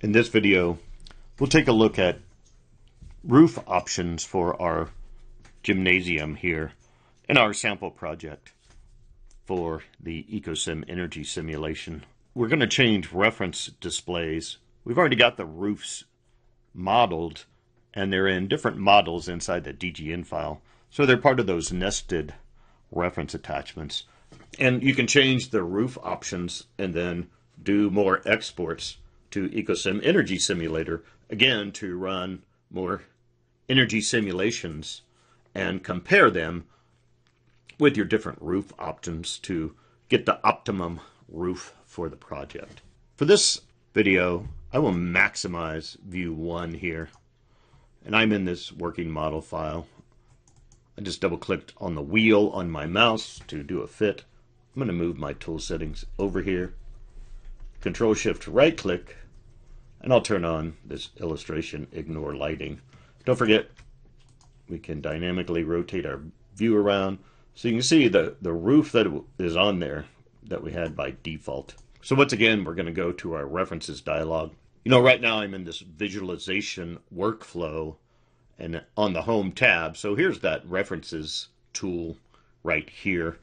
In this video, we'll take a look at roof options for our gymnasium here in our sample project for the EcoSim energy simulation. We're going to change reference displays. We've already got the roofs modeled, and they're in different models inside the DGN file. So they're part of those nested reference attachments. And you can change the roof options and then do more exports to EcoSim Energy Simulator, again, to run more energy simulations and compare them with your different roof options to get the optimum roof for the project. For this video, I will maximize view 1 here, and I'm in this working model file. I just double-clicked on the wheel on my mouse to do a fit. I'm going to move my tool settings over here. Control-Shift right-click, and I'll turn on this illustration, ignore lighting. Don't forget, we can dynamically rotate our view around, so you can see the roof that is on there that we had by default. So once again, we're going to go to our references dialog. You know, right now I'm in this visualization workflow and on the home tab. So here's that references tool right here.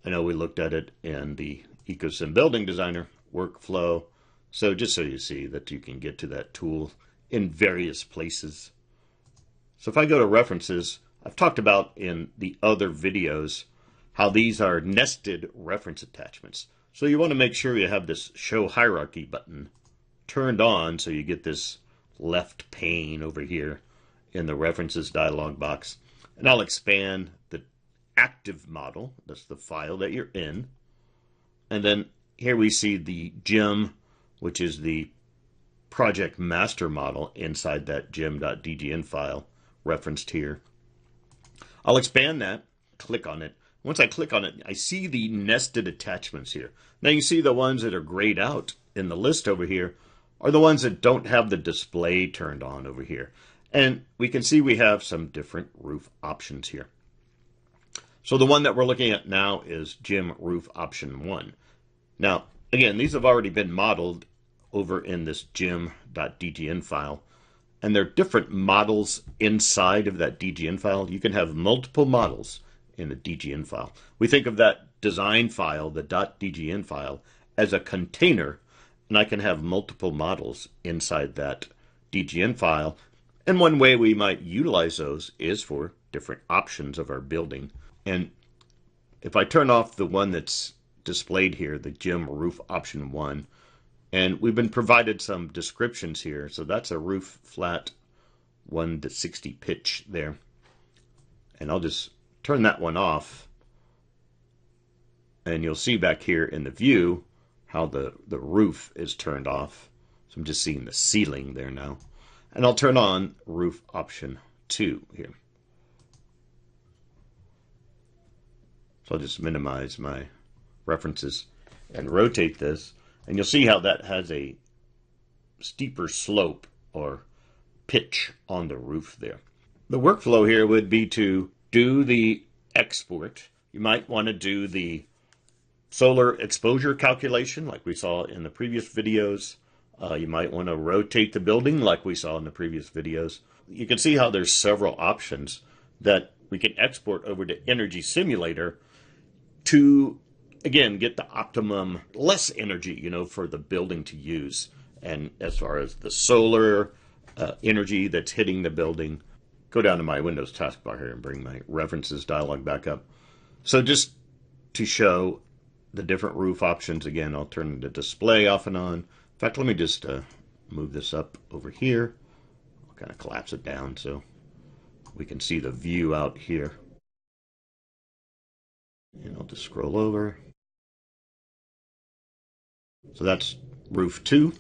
I know we looked at it in the EcoSim Building Designer workflow. So just so you see that you can get to that tool in various places. So if I go to references, I've talked about in the other videos how these are nested reference attachments. So you want to make sure you have this show hierarchy button turned on so you get this left pane over here in the references dialog box. And I'll expand the active model, that's the file that you're in. And then here we see the gym, which is the project master model inside that gym.dgn file referenced here. I'll expand that, click on it. Once I click on it, I see the nested attachments here. Now you see the ones that are grayed out in the list over here are the ones that don't have the display turned on over here. And we can see we have some different roof options here. So the one that we're looking at now is gym roof option 1. Now, again, these have already been modeled over in this gym.dgn file, and there are different models inside of that DGN file. You can have multiple models in the DGN file. We think of that design file, the .dgn file, as a container, and I can have multiple models inside that DGN file. And one way we might utilize those is for different options of our building. And if I turn off the one that's displayed here, the gym roof option 1, and we've been provided some descriptions here. So that's a roof flat 1 to 60 pitch there. And I'll just turn that one off. And you'll see back here in the view how the roof is turned off. So I'm just seeing the ceiling there now. And I'll turn on roof option 2 here. So I'll just minimize my references and rotate this, and you'll see how that has a steeper slope or pitch on the roof there. The workflow here would be to do the export. You might want to do the solar exposure calculation like we saw in the previous videos. You might want to rotate the building like we saw in the previous videos. You can see how there's several options that we can export over to Energy Simulator to, again, get the optimum, less energy, for the building to use. And as far as the solar energy that's hitting the building, go down to my Windows taskbar here and bring my references dialog back up. So just to show the different roof options, again, I'll turn the display off and on. In fact, let me just move this up over here. I'll kind of collapse it down so we can see the view out here. And I'll just scroll over. So that's roof 2.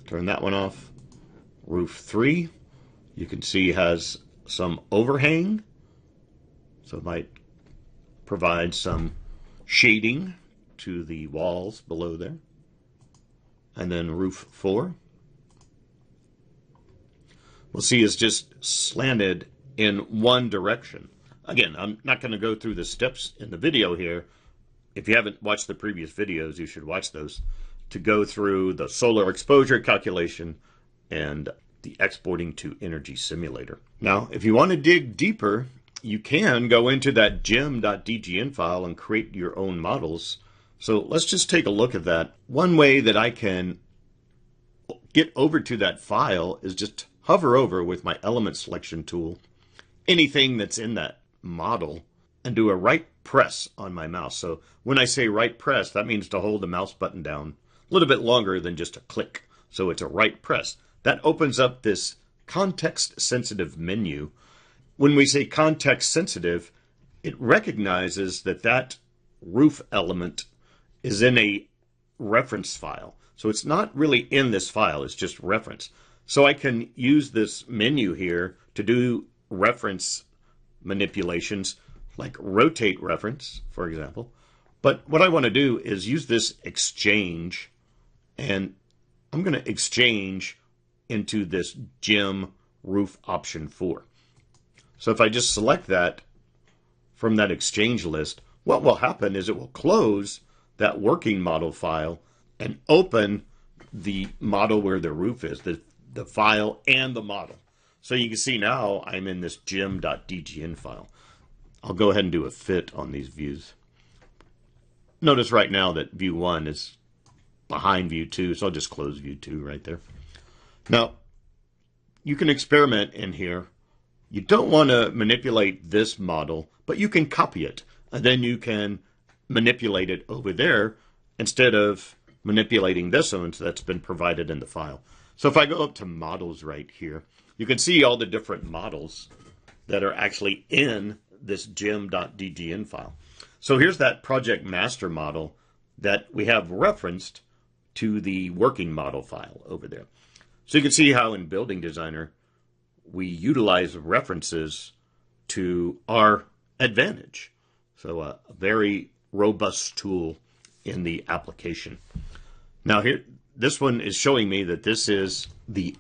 Turn that one off. Roof 3, you can see has some overhang. So it might provide some shading to the walls below there. And then roof 4, we'll see is just slanted in one direction. Again, I'm not going to go through the steps in the video here. If you haven't watched the previous videos, you should watch those to go through the solar exposure calculation and the exporting to energy simulator. Now, if you want to dig deeper, you can go into that gem.dgn file and create your own models. So let's just take a look at that. One way that I can get over to that file is just hover over with my element selection tool, anything that's in that model, and do a right press on my mouse. So when I say right press, that means to hold the mouse button down a little bit longer than just a click. So it's a right press. That opens up this context sensitive menu. When we say context sensitive, it recognizes that that roof element is in a reference file. So it's not really in this file, it's just reference. So I can use this menu here to do reference manipulations, like rotate reference, for example. But what I want to do is use this exchange, and I'm going to exchange into this gem roof option 4. So if I just select that from that exchange list, what will happen is it will close that working model file and open the model where the roof is, the file and the model. So you can see now I'm in this gem.dgn file. I'll go ahead and do a fit on these views. Notice right now that view 1 is behind view 2, so I'll just close view 2 right there. Now, you can experiment in here. You don't want to manipulate this model, but you can copy it, and then you can manipulate it over there instead of manipulating this one that's been provided in the file. So if I go up to models right here, you can see all the different models that are actually in this gem.dgn file. So here's that project master model that we have referenced to the working model file over there. So you can see how in Building Designer we utilize references to our advantage. So a very robust tool in the application. Now here, this one is showing me that this is the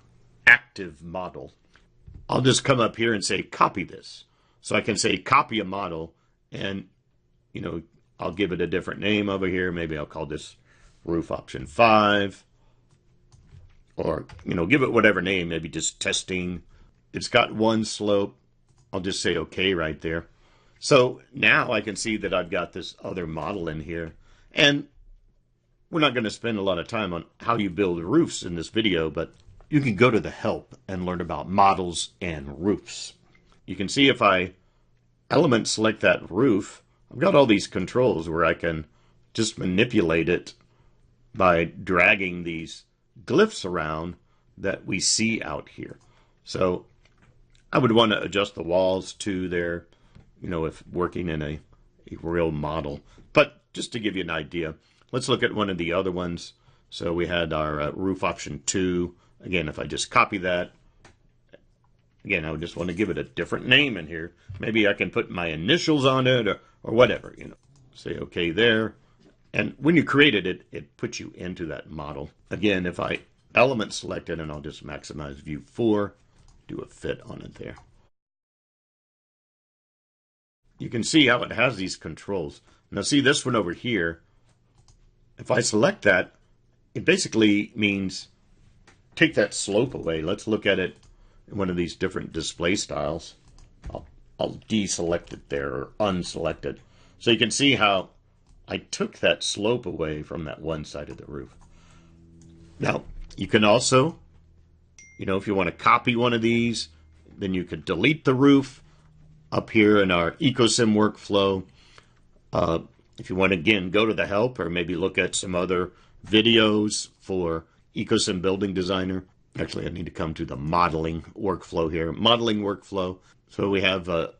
active model. I'll just come up here and say copy this. So I can say copy a model, and I'll give it a different name over here. Maybe I'll call this roof option 5, or give it whatever name, maybe just testing. It's got one slope. I'll just say okay right there. So now I can see that I've got this other model in here, and we're not going to spend a lot of time on how you build roofs in this video, but you can go to the help and learn about models and roofs. You can see if I element select that roof, I've got all these controls where I can just manipulate it by dragging these glyphs around that we see out here. So I would want to adjust the walls to there, if working in a real model. But just to give you an idea, let's look at one of the other ones. So we had our roof option 2. Again, if I just copy that, again, I would just want to give it a different name in here. Maybe I can put my initials on it or whatever, Say okay there. And when you created it, it puts you into that model. Again, if I element select it, and I'll just maximize view 4, do a fit on it there. You can see how it has these controls. Now see this one over here. If I select that, it basically means take that slope away. Let's look at it in one of these different display styles. I'll deselect it there, or unselect it. So you can see how I took that slope away from that one side of the roof. Now, you can also, if you want to copy one of these, then you could delete the roof up here in our EcoSim workflow. If you want to, again, go to the help or maybe look at some other videos for EcoSim Building Designer. Actually, I need to come to the modeling workflow here. Modeling workflow. So we have a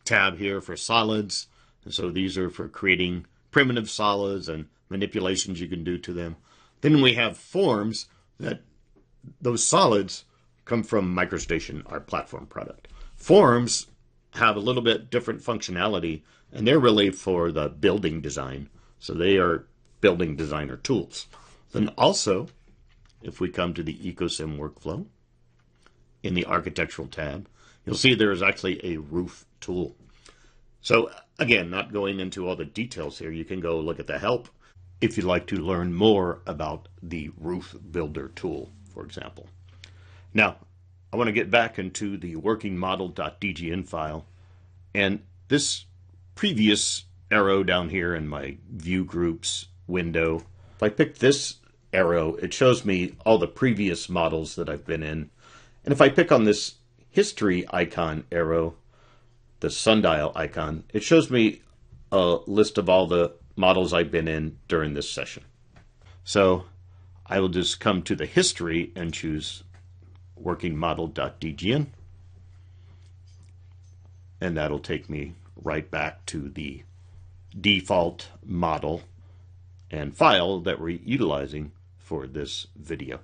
tab here for solids. And so these are for creating primitive solids and manipulations you can do to them. Then we have forms, that those solids come from MicroStation, our platform product. Forms have a little bit different functionality, and they're really for the building design. So they are building designer tools. Then also, if we come to the EcoSim workflow, in the architectural tab, you'll see there is actually a roof tool. So again, not going into all the details here, you can go look at the help if you'd like to learn more about the roof builder tool, for example. Now, I want to get back into the working model.dgn file, and this previous arrow down here in my view groups window, if I pick this arrow, it shows me all the previous models that I've been in. And if I pick on this history icon arrow, the sundial icon, it shows me a list of all the models I've been in during this session. So I will just come to the history and choose working model.dgn, and that'll take me right back to the default model and file that we're utilizing for this video.